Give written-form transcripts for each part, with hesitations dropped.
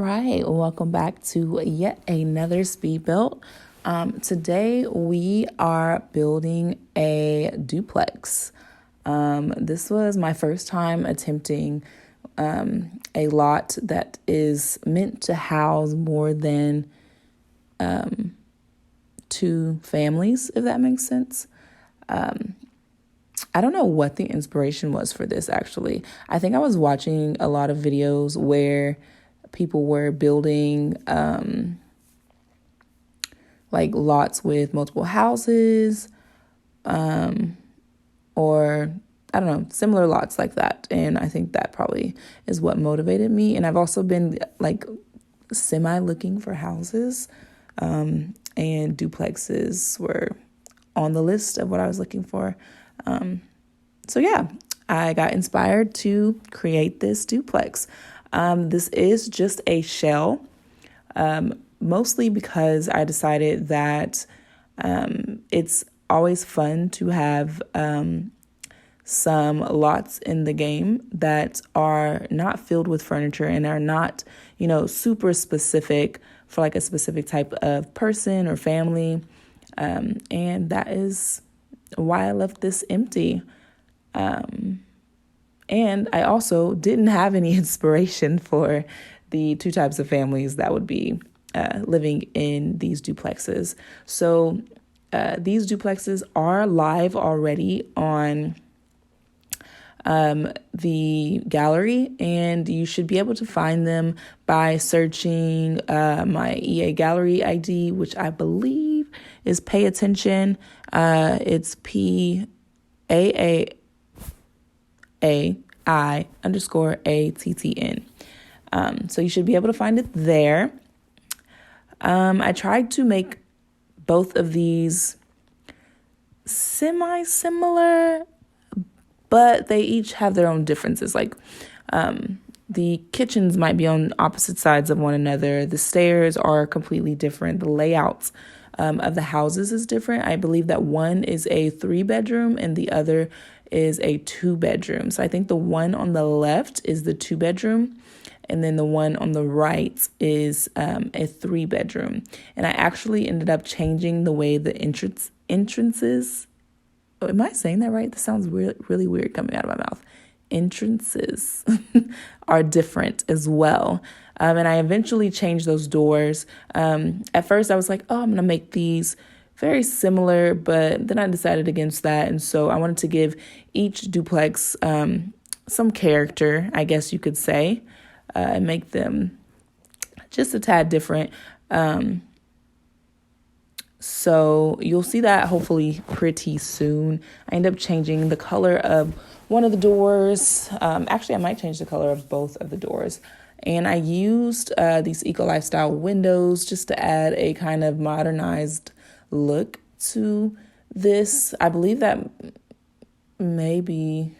right, welcome back to yet another speed build. Today we are building a duplex. This was my first time attempting a lot that is meant to house more than two families, if that makes sense. I don't know what the inspiration was for this, actually. I think I was watching a lot of videos where people were building like lots with multiple houses, or I don't know, similar lots like that. And I think that probably is what motivated me. And I've also been like semi looking for houses, and duplexes were on the list of what I was looking for. So yeah, I got inspired to create this duplex. This is just a shell, mostly because I decided that it's always fun to have some lots in the game that are not filled with furniture and are not, super specific for like a specific type of person or family. And that is why I left this empty. And I also didn't have any inspiration for the two types of families that would be living in these duplexes. So these duplexes are live already on the gallery, and you should be able to find them by searching my EA Gallery ID, which I believe is Pay Attention. It's PAAI_ATTN. So you should be able to find it there. I tried to make both of these semi-similar, but they each have their own differences. Like the kitchens might be on opposite sides of one another. The stairs are completely different. The layouts of the houses is different. I believe that one is a 3-bedroom and the other is a 2-bedroom. So I think the one on the left is the 2-bedroom, and then the one on the right is a 3-bedroom. And I actually ended up changing the way the entrances. Oh, am I saying that right? This sounds really weird coming out of my mouth. Entrances are different as well. And I eventually changed those doors. At first I was like, I'm going to make these very similar, but then I decided against that. And so I wanted to give each duplex some character, I guess you could say, and make them just a tad different. So you'll see that hopefully pretty soon. I end up changing the color of one of the doors. Actually, I might change the color of both of the doors. And I used these Eco Lifestyle windows just to add a kind of modernized look to this. I believe that maybe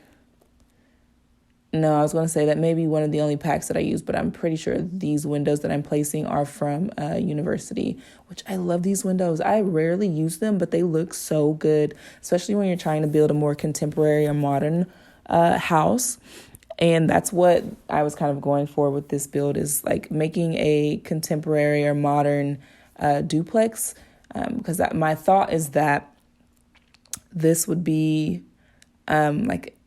one of the only packs that I use, but I'm pretty sure these windows that I'm placing are from University, which I love these windows. I rarely use them, but they look so good, especially when you're trying to build a more contemporary or modern house. And that's what I was kind of going for with this build, is like making a contemporary or modern duplex, because my thought is that this would be like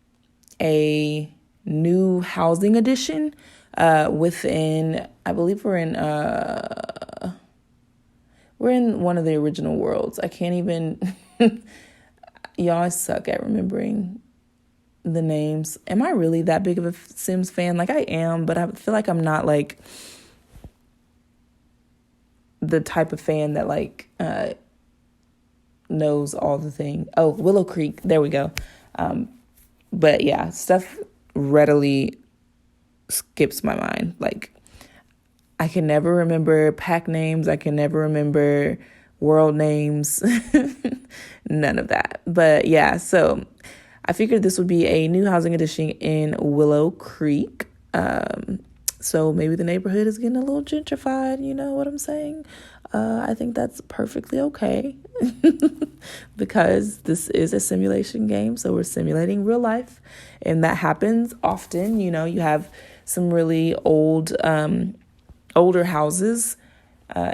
a new housing addition within, I believe we're in one of the original worlds. I can't even y'all, I suck at remembering the names. Am I really that big of a Sims fan? Like I am, but I feel like I'm not like the type of fan that like knows all the things. Oh, Willow Creek, there we go. But yeah, stuff readily skips my mind. Like I can never remember pack names. I can never remember world names. None of that. But yeah, so I figured this would be a new housing addition in Willow Creek. So maybe the neighborhood is getting a little gentrified, you know what I'm saying? I think that's perfectly okay because this is a simulation game, so we're simulating real life, and that happens often. You know, you have some really old older houses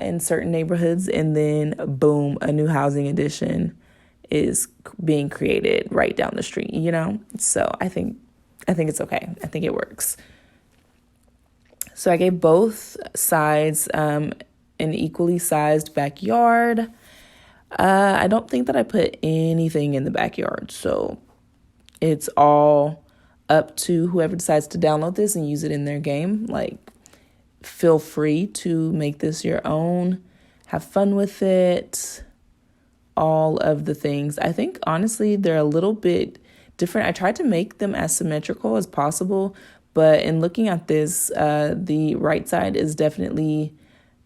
in certain neighborhoods, and then boom, a new housing addition is being created right down the street, you know? So I think it's okay. I think it works. So I gave both sides an equally sized backyard. I don't think that I put anything in the backyard, so it's all up to whoever decides to download this and use it in their game. Like, feel free to make this your own, have fun with it, all of the things. I think, honestly, they're a little bit different. I tried to make them as symmetrical as possible, but in looking at this, the right side is definitely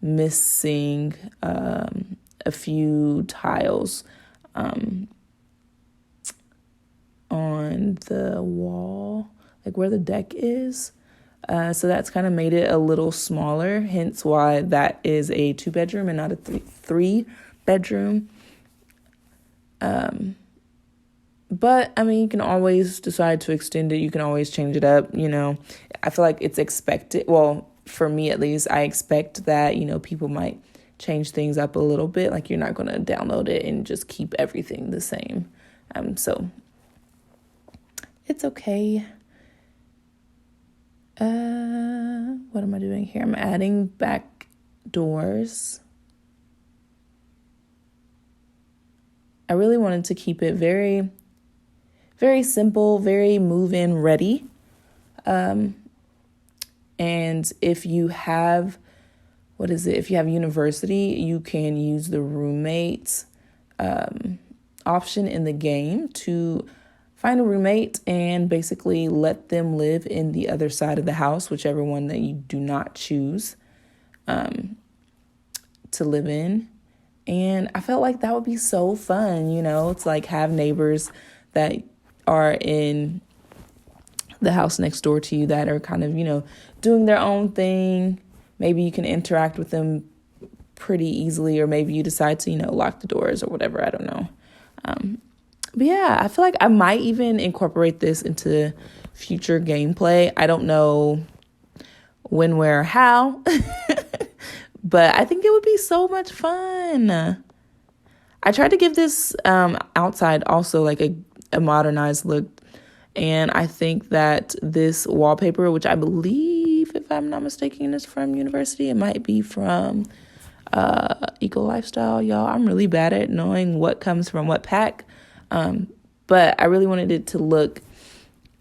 missing a few tiles on the wall, like where the deck is. So that's kind of made it a little smaller, hence why that is a 2-bedroom and not a 3-bedroom. But I mean, you can always decide to extend it. You can always change it up, you know. I feel like it's expected. Well, for me at least, I expect that, you know, people might change things up a little bit. Like, you're not going to download it and just keep everything the same. So it's okay. What am I doing here? I'm adding back doors. I really wanted to keep it very, very simple, very move-in ready. And if you have, if you have university, you can use the roommate option in the game to find a roommate and basically let them live in the other side of the house, whichever one that you do not choose to live in. And I felt like that would be so fun, you know, to like have neighbors that are in the house next door to you that are kind of, you know, doing their own thing. Maybe you can interact with them pretty easily, or maybe you decide to, you know, lock the doors or whatever. I don't know. But yeah, I feel like I might even incorporate this into future gameplay. I don't know when, where, or how, but I think it would be so much fun. I tried to give this outside also like a modernized look. And I think that this wallpaper, which I believe, if I'm not mistaken, is from University. It might be from Eco Lifestyle. Y'all, I'm really bad at knowing what comes from what pack. But I really wanted it to look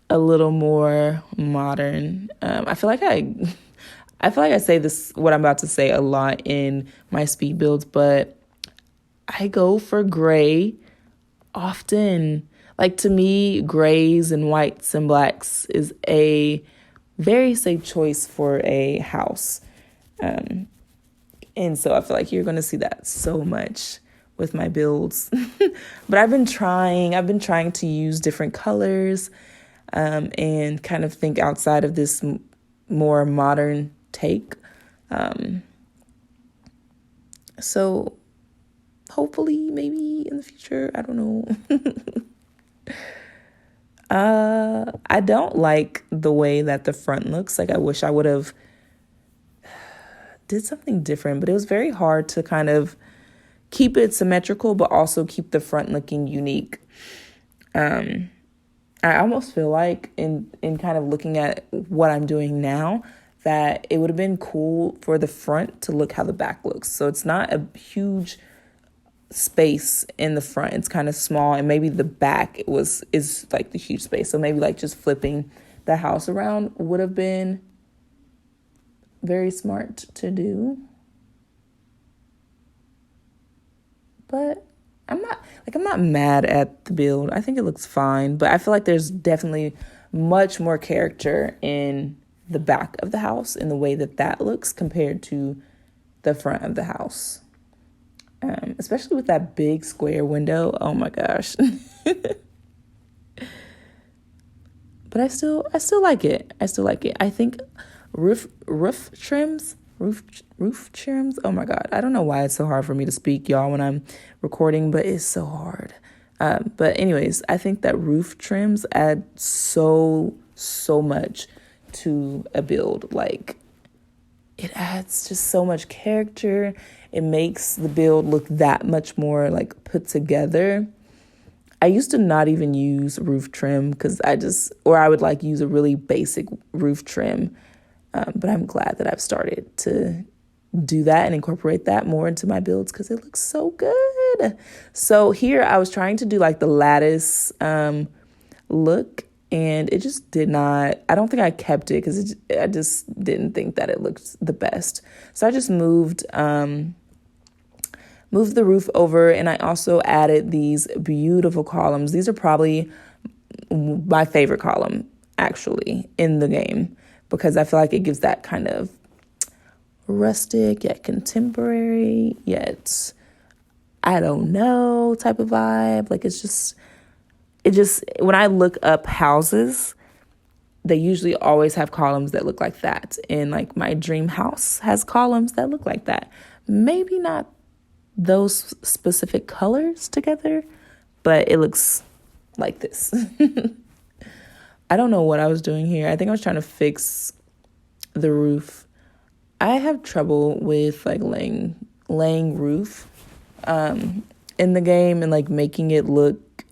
a little more modern. I feel like I say this, what I'm about to say, a lot in my speed builds, but I go for gray often. Like, to me, grays and whites and blacks is a very safe choice for a house. And so I feel like you're going to see that so much with my builds. But I've been trying to use different colors and kind of think outside of this more modern take. So hopefully, maybe in the future, I don't know. I don't like the way that the front looks. Like, I wish I would have did something different, but it was very hard to kind of keep it symmetrical, but also keep the front looking unique. I almost feel like in kind of looking at what I'm doing now, that it would have been cool for the front to look how the back looks. So it's not a huge space in the front, it's kind of small, and maybe the back is like the huge space. So maybe like just flipping the house around would have been very smart to do. But I'm not mad at the build. I think it looks fine, but I feel like there's definitely much more character in the back of the house in the way that looks compared to the front of the house. Especially with that big square window. Oh my gosh. But I still like it. I think roof trims. Oh my God. I don't know why it's so hard for me to speak, y'all, when I'm recording, but it's so hard. But anyways, I think that roof trims add so much to a build. Like, it adds just so much character. It makes the build look that much more like put together. I used to not even use roof trim because I would like use a really basic roof trim. But I'm glad that I've started to do that and incorporate that more into my builds because it looks so good. So here I was trying to do like the lattice look, and it just did not, I don't think I kept it because I just didn't think that it looked the best. So I just moved the roof over, and I also added these beautiful columns. These are probably my favorite column actually in the game because I feel like it gives that kind of rustic yet contemporary yet I don't know type of vibe. Like it just when I look up houses, they usually always have columns that look like that. And like my dream house has columns that look like that. Maybe not those specific colors together, but it looks like this. I don't know what I was doing here. I think I was trying to fix the roof. I have trouble with like laying roof in the game and like making it look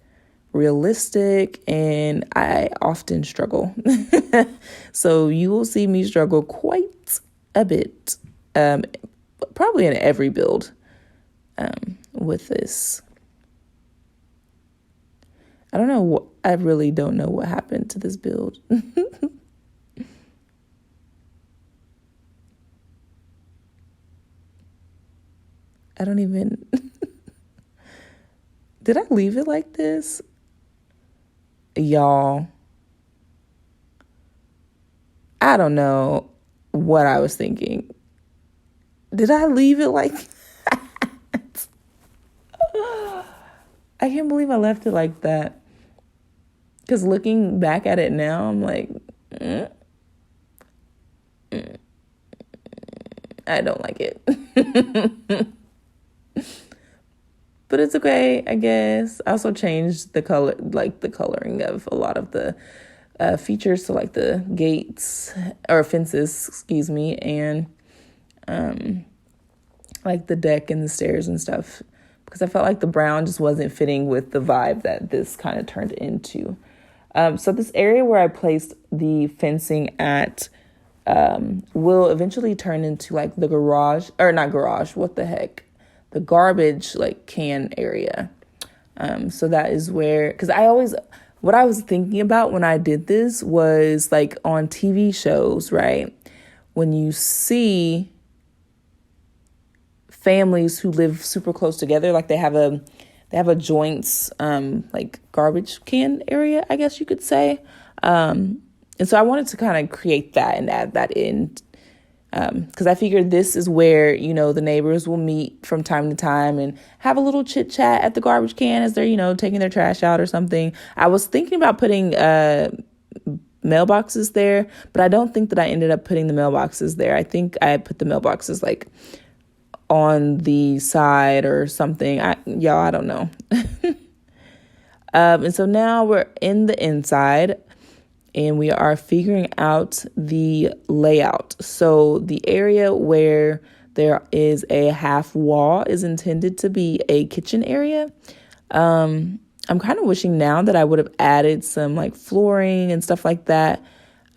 realistic, and I often struggle. So you will see me struggle quite a bit, probably in every build with this. I really don't know what happened to this build. I don't even, did I leave it like this? Y'all, I don't know what I was thinking. Did I leave it like that? I can't believe I left it like that. Because looking back at it now, I'm like, I don't like it. But it's okay, I guess. I also changed the coloring of a lot of the features, so like the gates or fences, excuse me, and like the deck and the stairs and stuff, because I felt like the brown just wasn't fitting with the vibe that this kind of turned into. So this area where I placed the fencing at will eventually turn into like the garage, or not garage, what the heck? The garbage like can area. So that is where, because what I was thinking about when I did this was like on TV shows, right? When you see families who live super close together, like they have a joints, like garbage can area, I guess you could say. And so I wanted to kind of create that and add that in. Because I figured this is where, the neighbors will meet from time to time and have a little chit chat at the garbage can as they're, taking their trash out or something. I was thinking about putting mailboxes there, but I don't think that I ended up putting the mailboxes there. I think I put the mailboxes like on the side or something. I don't know. And so now we're in the inside, and we are figuring out the layout. So the area where there is a half wall is intended to be a kitchen area. I'm kind of wishing now that I would have added some like flooring and stuff like that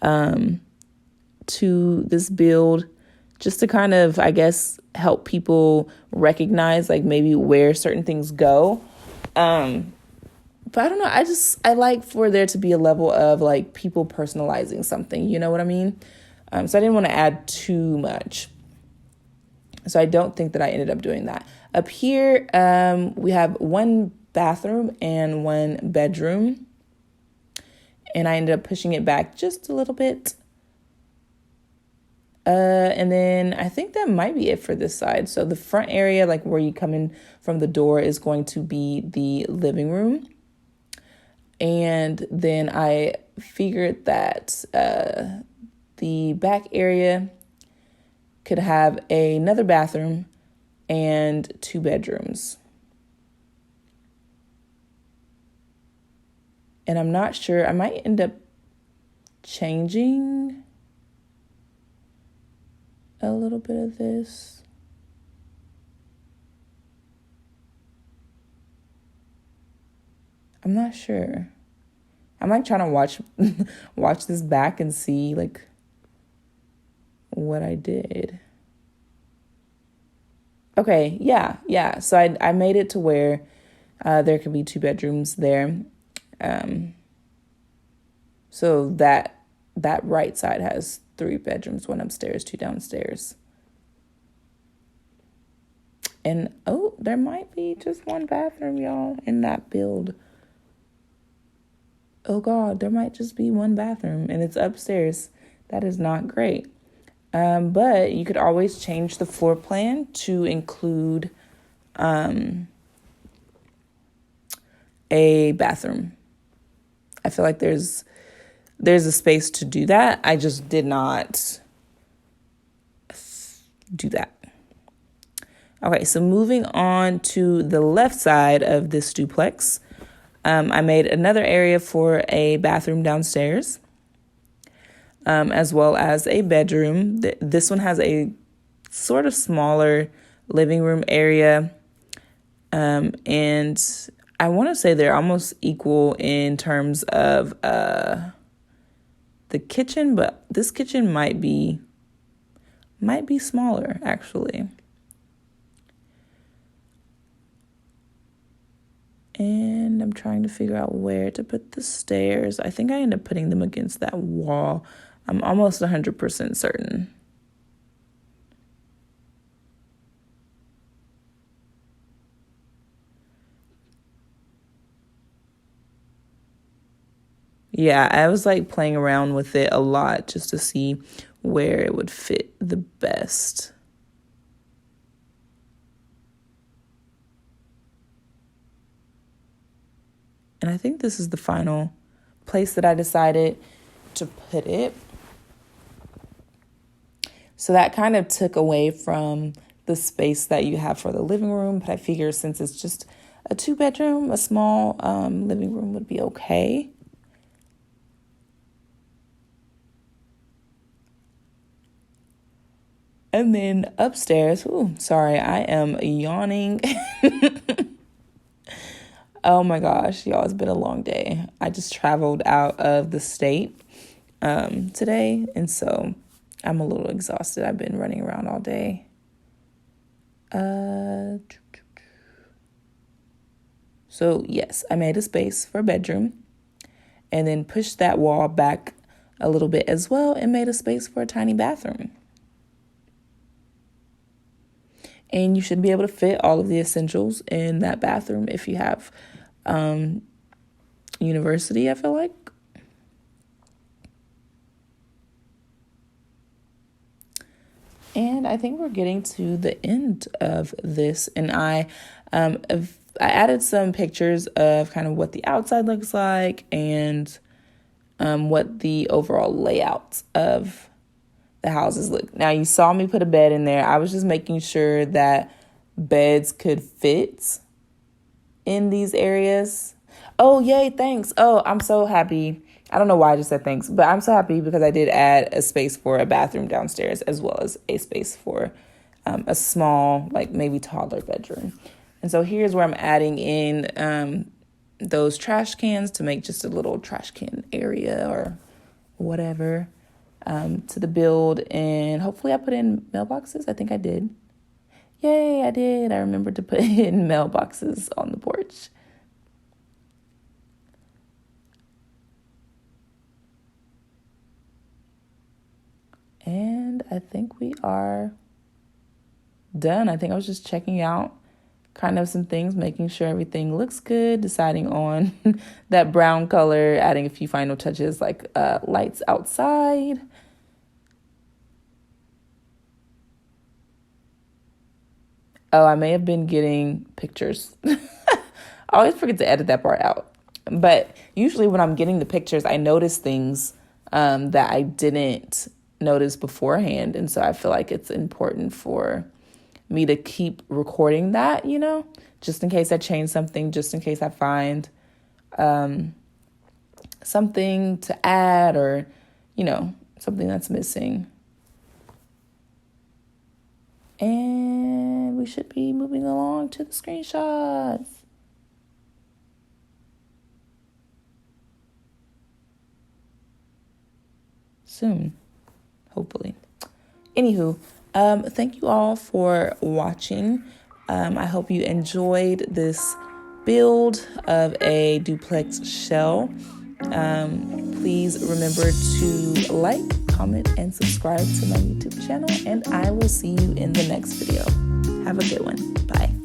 to this build, just to kind of, I guess, help people recognize like maybe where certain things go. But I don't know. I like for there to be a level of like people personalizing something. You know what I mean? So I didn't want to add too much. So I don't think that I ended up doing that. Up here, we have one bathroom and one bedroom. And I ended up pushing it back just a little bit. And then I think that might be it for this side. So the front area, like where you come in from the door, is going to be the living room. And then I figured that the back area could have another bathroom and 2 bedrooms. And I'm not sure. I might end up changing a little bit of this. I'm not sure. I'm like trying to watch this back and see like what I did. Okay, yeah. So I made it to where there could be 2 bedrooms there. So that right side has 3 bedrooms, 1 upstairs, 2 downstairs. And oh, there might be just 1 bathroom, y'all, in that build. Oh God, there might just be 1 bathroom and it's upstairs. That is not great. But you could always change the floor plan to include a bathroom. I feel like there's a space to do that. I just did not do that. Okay, so moving on to the left side of this duplex, I made another area for a bathroom downstairs, as well as a bedroom. This one has a sort of smaller living room area, and I want to say they're almost equal in terms of the kitchen, but this kitchen might be smaller actually. And I'm trying to figure out where to put the stairs. I think I end up putting them against that wall. I'm almost 100% certain. Yeah, I was like playing around with it a lot just to see where it would fit the best. And I think this is the final place that I decided to put it. So that kind of took away from the space that you have for the living room. But I figure since it's just a 2 bedroom, a small living room would be okay. And then upstairs, sorry, I am yawning. Oh my gosh, y'all, it's been a long day. I just traveled out of the state today, and so I'm a little exhausted. I've been running around all day. So yes, I made a space for a bedroom and then pushed that wall back a little bit as well and made a space for a tiny bathroom. And you should be able to fit all of the essentials in that bathroom if you have university, I feel like. And I think we're getting to the end of this. And I added some pictures of kind of what the outside looks like and what the overall layout of the houses look. Now, you saw me put a bed in there. I was just making sure that beds could fit in these areas. Oh, yay, thanks. Oh, I'm so happy. I don't know why I just said thanks, but I'm so happy because I did add a space for a bathroom downstairs as well as a space for a small, like maybe toddler bedroom. And so here's where I'm adding in those trash cans to make just a little trash can area or whatever to the build. And hopefully I put in mailboxes. I think I did. Yay, I did. I remembered to put in mailboxes on the porch. And I think we are done. I think I was just checking out kind of some things, making sure everything looks good, deciding on that brown color, adding a few final touches like lights outside. Oh, I may have been getting pictures. I always forget to edit that part out. But usually when I'm getting the pictures, I notice things that I didn't notice beforehand. And so I feel like it's important for me to keep recording that, just in case I change something, just in case I find something to add or, something that's missing. And we should be moving along to the screenshots. Soon, hopefully. Anywho, thank you all for watching. I hope you enjoyed this build of a duplex shell. Please remember to like, comment, and subscribe to my YouTube channel, and I will see you in the next video. Have a good one. Bye.